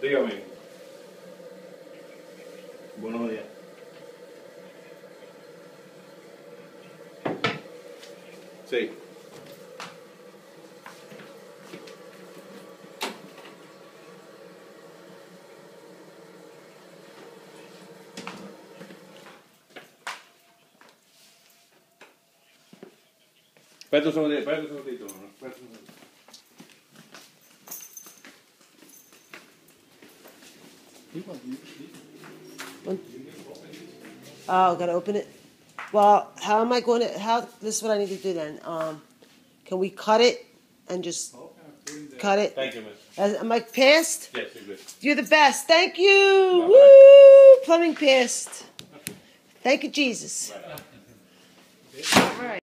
Dígame. Buenos días. Sí. Espérate un segundito, espérate un segundito. Espérate un segundito. Oh, gotta open it. Well, how am I going to? How this is what I need to do then. Can we cut it and just cut it? Thank you, miss. Am I passed? Yes, you're good. You're the best. Thank you. Bye-bye. Woo! Plumbing passed. Thank you, Jesus. Bye. All right.